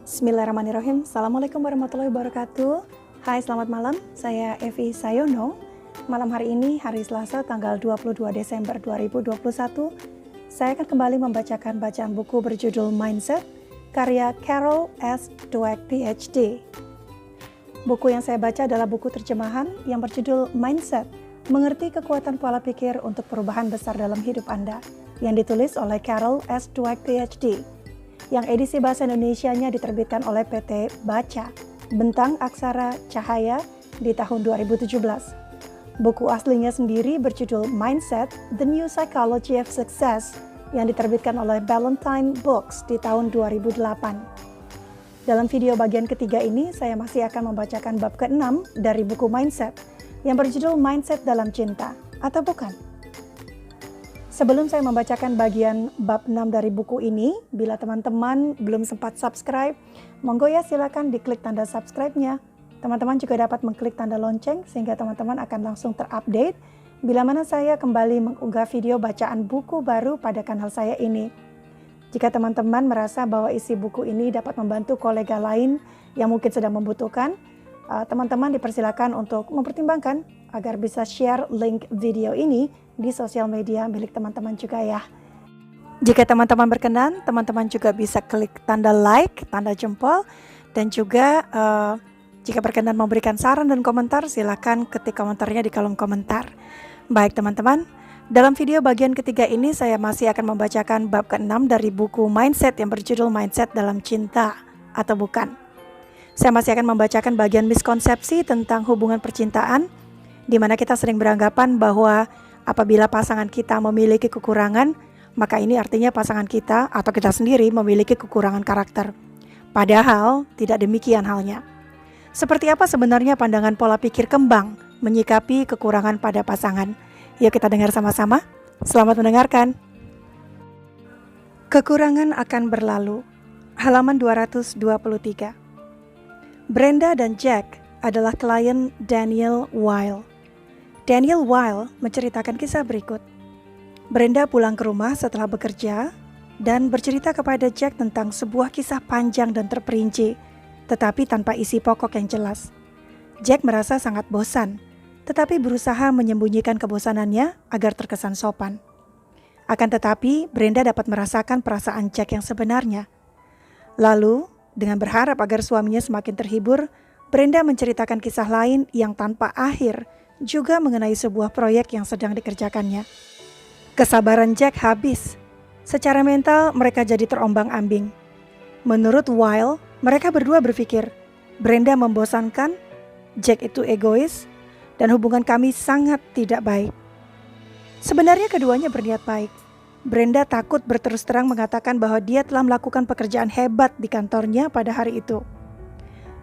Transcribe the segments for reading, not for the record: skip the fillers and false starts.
Bismillahirrahmanirrahim. Assalamualaikum warahmatullahi wabarakatuh. Hai, selamat malam. Saya Evi Sayono. Malam hari ini, hari Selasa, tanggal 22 Desember 2021, saya akan kembali membacakan bacaan buku berjudul Mindset, karya Carol S. Dweck, PhD. Buku yang saya baca adalah buku terjemahan yang berjudul Mindset, Mengerti Kekuatan Pola Pikir untuk Perubahan Besar dalam Hidup Anda, yang ditulis oleh Carol S. Dweck, PhD. Yang edisi bahasa Indonesianya diterbitkan oleh PT Baca, Bentang Aksara Cahaya di tahun 2017. Buku aslinya sendiri berjudul Mindset, The New Psychology of Success yang diterbitkan oleh Ballantine Books di tahun 2008. Dalam video bagian ketiga ini, saya masih akan membacakan bab ke-6 dari buku Mindset yang berjudul Mindset dalam Cinta, atau bukan? Sebelum saya membacakan bagian bab 6 dari buku ini, bila teman-teman belum sempat subscribe, monggo ya silakan diklik tanda subscribe-nya. Teman-teman juga dapat mengklik tanda lonceng sehingga teman-teman akan langsung terupdate bila mana saya kembali mengunggah video bacaan buku baru pada kanal saya ini. Jika teman-teman merasa bahwa isi buku ini dapat membantu kolega lain yang mungkin sedang membutuhkan, teman-teman dipersilakan untuk mempertimbangkan agar bisa share link video ini di sosial media milik teman-teman juga ya. Jika teman-teman berkenan, teman-teman juga bisa klik tanda like, tanda jempol, dan juga jika berkenan memberikan saran dan komentar, silakan ketik komentarnya di kolom komentar. Baik teman-teman, dalam video bagian ketiga ini saya masih akan membacakan bab ke-6 dari buku Mindset yang berjudul Mindset dalam Cinta, atau bukan. Saya masih akan membacakan bagian miskonsepsi tentang hubungan percintaan, di mana kita sering beranggapan bahwa apabila pasangan kita memiliki kekurangan, maka ini artinya pasangan kita atau kita sendiri memiliki kekurangan karakter. Padahal tidak demikian halnya. Seperti apa sebenarnya pandangan pola pikir kembang menyikapi kekurangan pada pasangan? Yuk kita dengar sama-sama. Selamat mendengarkan. Kekurangan akan berlalu. Halaman 223. Brenda dan Jack adalah klien Daniel Weil. Daniel Weil menceritakan kisah berikut. Brenda pulang ke rumah setelah bekerja dan bercerita kepada Jack tentang sebuah kisah panjang dan terperinci, tetapi tanpa isi pokok yang jelas. Jack merasa sangat bosan, tetapi berusaha menyembunyikan kebosanannya agar terkesan sopan. Akan tetapi, Brenda dapat merasakan perasaan Jack yang sebenarnya. Lalu, dengan berharap agar suaminya semakin terhibur, Brenda menceritakan kisah lain yang tanpa akhir, juga mengenai sebuah proyek yang sedang dikerjakannya. Kesabaran Jack habis. Secara mental mereka jadi terombang-ambing. Menurut Weil, mereka berdua berpikir, Brenda membosankan, Jack itu egois, dan hubungan kami sangat tidak baik. Sebenarnya keduanya berniat baik. Brenda takut berterus terang mengatakan bahwa dia telah melakukan pekerjaan hebat di kantornya pada hari itu.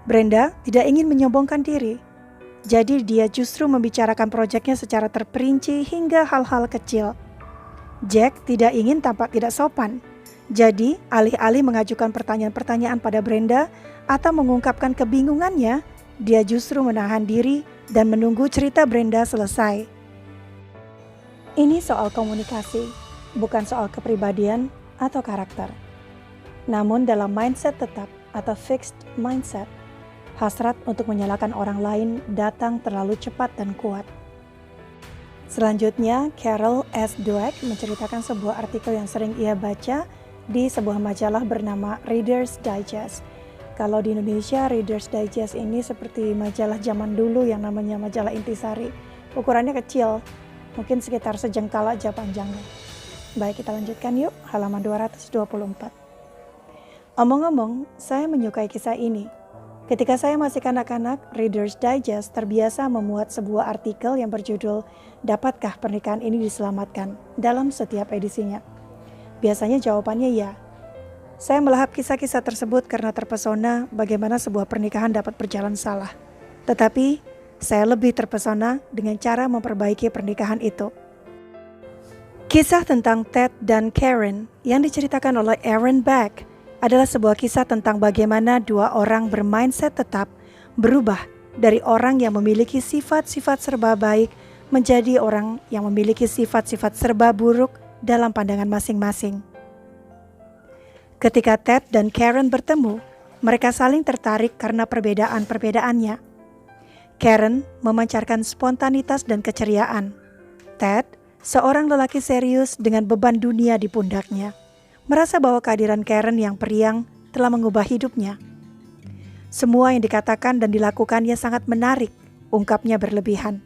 Brenda tidak ingin menyombongkan diri. Jadi dia justru membicarakan proyeknya secara terperinci hingga hal-hal kecil. Jack tidak ingin tampak tidak sopan. Jadi alih-alih mengajukan pertanyaan-pertanyaan pada Brenda atau mengungkapkan kebingungannya, dia justru menahan diri dan menunggu cerita Brenda selesai. Ini soal komunikasi, bukan soal kepribadian atau karakter. Namun dalam mindset tetap atau fixed mindset, hasrat untuk menyalahkan orang lain datang terlalu cepat dan kuat. Selanjutnya, Carol S. Dweck menceritakan sebuah artikel yang sering ia baca di sebuah majalah bernama Reader's Digest. Kalau di Indonesia, Reader's Digest ini seperti majalah zaman dulu yang namanya majalah Intisari. Ukurannya kecil, mungkin sekitar sejengkal aja panjangnya. Baik, kita lanjutkan yuk, halaman 224. Omong-omong, saya menyukai kisah ini. Ketika saya masih kanak-kanak, Reader's Digest terbiasa memuat sebuah artikel yang berjudul "Dapatkah pernikahan ini diselamatkan?" dalam setiap edisinya. Biasanya jawabannya ya. Saya melahap kisah-kisah tersebut karena terpesona bagaimana sebuah pernikahan dapat berjalan salah. Tetapi, saya lebih terpesona dengan cara memperbaiki pernikahan itu. Kisah tentang Ted dan Karen yang diceritakan oleh Aaron Beck adalah sebuah kisah tentang bagaimana dua orang bermindset tetap berubah dari orang yang memiliki sifat-sifat serba baik menjadi orang yang memiliki sifat-sifat serba buruk dalam pandangan masing-masing. Ketika Ted dan Karen bertemu, Mereka saling tertarik karena perbedaan-perbedaannya. Karen memancarkan spontanitas dan keceriaan. Ted, seorang lelaki serius dengan beban dunia di pundaknya, merasa bahwa kehadiran Karen yang periang telah mengubah hidupnya. Semua yang dikatakan dan dilakukannya sangat menarik, ungkapnya berlebihan.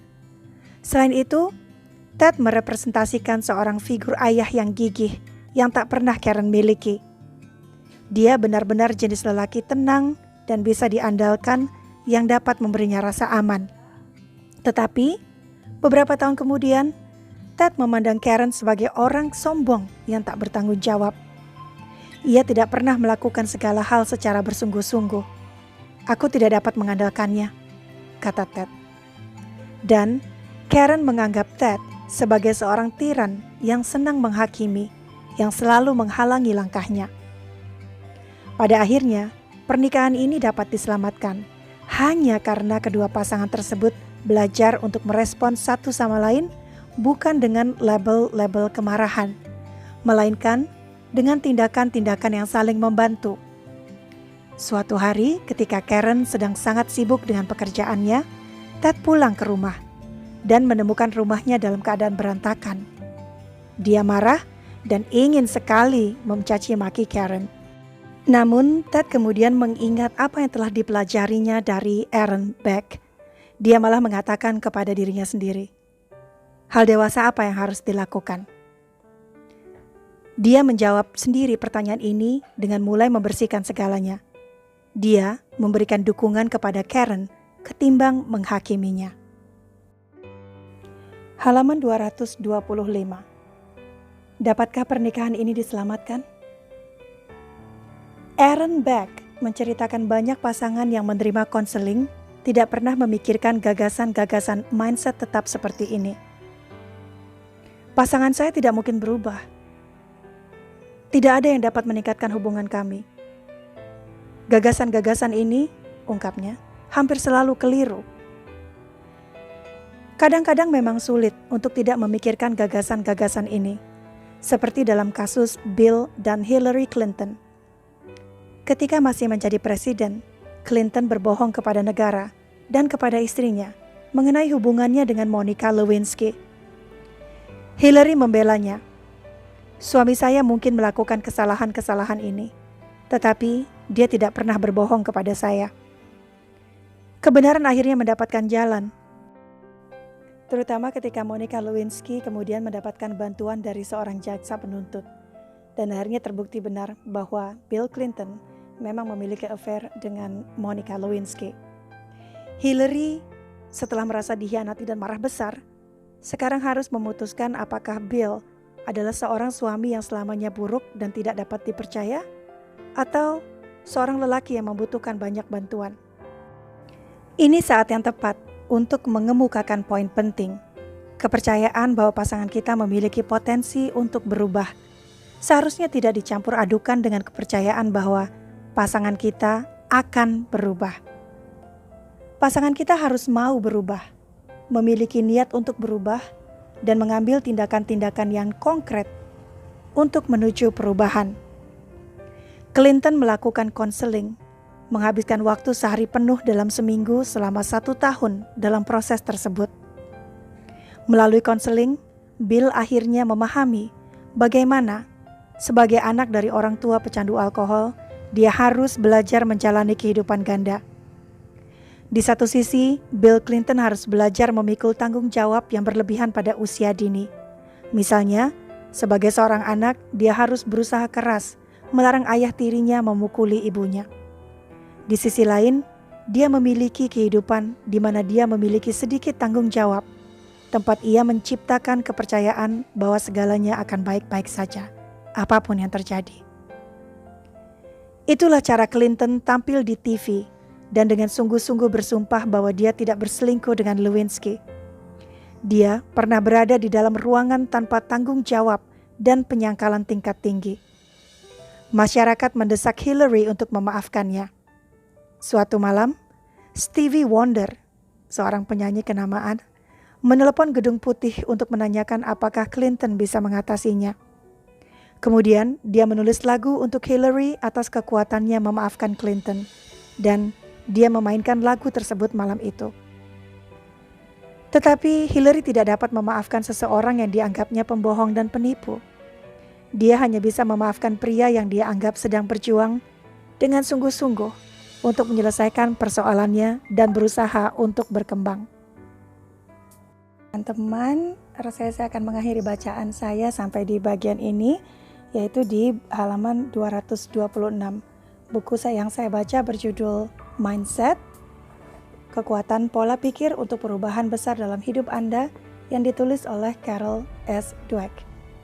Selain itu, Ted merepresentasikan seorang figur ayah yang gigih yang tak pernah Karen miliki. Dia benar-benar jenis lelaki tenang dan bisa diandalkan yang dapat memberinya rasa aman. Tetapi, beberapa tahun kemudian, Ted memandang Karen sebagai orang sombong yang tak bertanggung jawab. Ia tidak pernah melakukan segala hal secara bersungguh-sungguh. Aku tidak dapat mengandalkannya, kata Ted. Dan Karen menganggap Ted sebagai seorang tiran yang senang menghakimi, yang selalu menghalangi langkahnya. Pada akhirnya, pernikahan ini dapat diselamatkan hanya karena kedua pasangan tersebut belajar untuk merespons satu sama lain bukan dengan label-label kemarahan, melainkan dengan tindakan-tindakan yang saling membantu. Suatu hari ketika Karen sedang sangat sibuk dengan pekerjaannya, Ted pulang ke rumah dan menemukan rumahnya dalam keadaan berantakan. Dia marah dan ingin sekali mencaci maki Karen. Namun, Ted kemudian mengingat apa yang telah dipelajarinya dari Aaron Beck. Dia malah mengatakan kepada dirinya sendiri, hal dewasa apa yang harus dilakukan? Dia menjawab sendiri pertanyaan ini dengan mulai membersihkan segalanya. Dia memberikan dukungan kepada Karen ketimbang menghakiminya. Halaman 225. Dapatkah pernikahan ini diselamatkan? Aaron Beck menceritakan banyak pasangan yang menerima konseling tidak pernah memikirkan gagasan-gagasan mindset tetap seperti ini. Pasangan saya tidak mungkin berubah. Tidak ada yang dapat meningkatkan hubungan kami. Gagasan-gagasan ini, ungkapnya, hampir selalu keliru. Kadang-kadang memang sulit untuk tidak memikirkan gagasan-gagasan ini, seperti dalam kasus Bill dan Hillary Clinton. Ketika masih menjadi presiden, Clinton berbohong kepada negara dan kepada istrinya mengenai hubungannya dengan Monica Lewinsky. Hillary membelanya. Suami saya mungkin melakukan kesalahan-kesalahan ini, tetapi dia tidak pernah berbohong kepada saya. Kebenaran akhirnya mendapatkan jalan. Terutama ketika Monica Lewinsky kemudian mendapatkan bantuan dari seorang jaksa penuntut. Dan akhirnya terbukti benar bahwa Bill Clinton memang memiliki affair dengan Monica Lewinsky. Hillary setelah merasa dikhianati dan marah besar, sekarang harus memutuskan apakah Bill adalah seorang suami yang selamanya buruk dan tidak dapat dipercaya, atau seorang lelaki yang membutuhkan banyak bantuan. Ini saat yang tepat untuk mengemukakan poin penting, kepercayaan bahwa pasangan kita memiliki potensi untuk berubah. Seharusnya tidak dicampur adukan dengan kepercayaan bahwa pasangan kita akan berubah. Pasangan kita harus mau berubah, memiliki niat untuk berubah, dan mengambil tindakan-tindakan yang konkret untuk menuju perubahan. Clinton melakukan konseling, menghabiskan waktu sehari penuh dalam seminggu selama 1 tahun dalam proses tersebut. Melalui konseling, Bill akhirnya memahami bagaimana sebagai anak dari orang tua pecandu alkohol, dia harus belajar menjalani kehidupan ganda. Di satu sisi, Bill Clinton harus belajar memikul tanggung jawab yang berlebihan pada usia dini. Misalnya, sebagai seorang anak, dia harus berusaha keras melarang ayah tirinya memukuli ibunya. Di sisi lain, dia memiliki kehidupan di mana dia memiliki sedikit tanggung jawab, tempat ia menciptakan kepercayaan bahwa segalanya akan baik-baik saja, apapun yang terjadi. Itulah cara Clinton tampil di TV dan dengan sungguh-sungguh bersumpah bahwa dia tidak berselingkuh dengan Lewinsky. Dia pernah berada di dalam ruangan tanpa tanggung jawab dan penyangkalan tingkat tinggi. Masyarakat mendesak Hillary untuk memaafkannya. Suatu malam, Stevie Wonder, seorang penyanyi kenamaan, menelepon Gedung Putih untuk menanyakan apakah Clinton bisa mengatasinya. Kemudian dia menulis lagu untuk Hillary atas kekuatannya memaafkan Clinton, dan dia memainkan lagu tersebut malam itu. Tetapi Hillary tidak dapat memaafkan seseorang yang dianggapnya pembohong dan penipu. Dia hanya bisa memaafkan pria yang dia anggap sedang berjuang dengan sungguh-sungguh untuk menyelesaikan persoalannya dan berusaha untuk berkembang. Teman-teman, rasanya saya akan mengakhiri bacaan saya sampai di bagian ini, yaitu di halaman 226. Buku yang saya baca berjudul Mindset, Kekuatan Pola Pikir untuk Perubahan Besar dalam Hidup Anda, yang ditulis oleh Carol S. Dweck.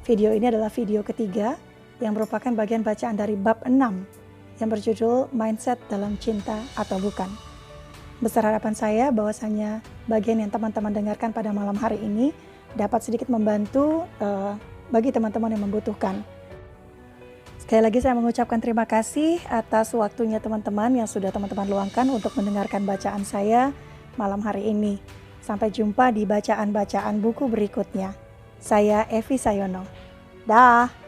Video ini adalah video ketiga yang merupakan bagian bacaan dari bab 6 yang berjudul Mindset dalam Cinta atau Bukan. Besar harapan saya bahwasanya bagian yang teman-teman dengarkan pada malam hari ini dapat sedikit membantu bagi teman-teman yang membutuhkan. Sekali lagi saya mengucapkan terima kasih atas waktunya teman-teman yang sudah teman-teman luangkan untuk mendengarkan bacaan saya malam hari ini. Sampai jumpa di bacaan-bacaan buku berikutnya. Saya Evi Sayono. Dah.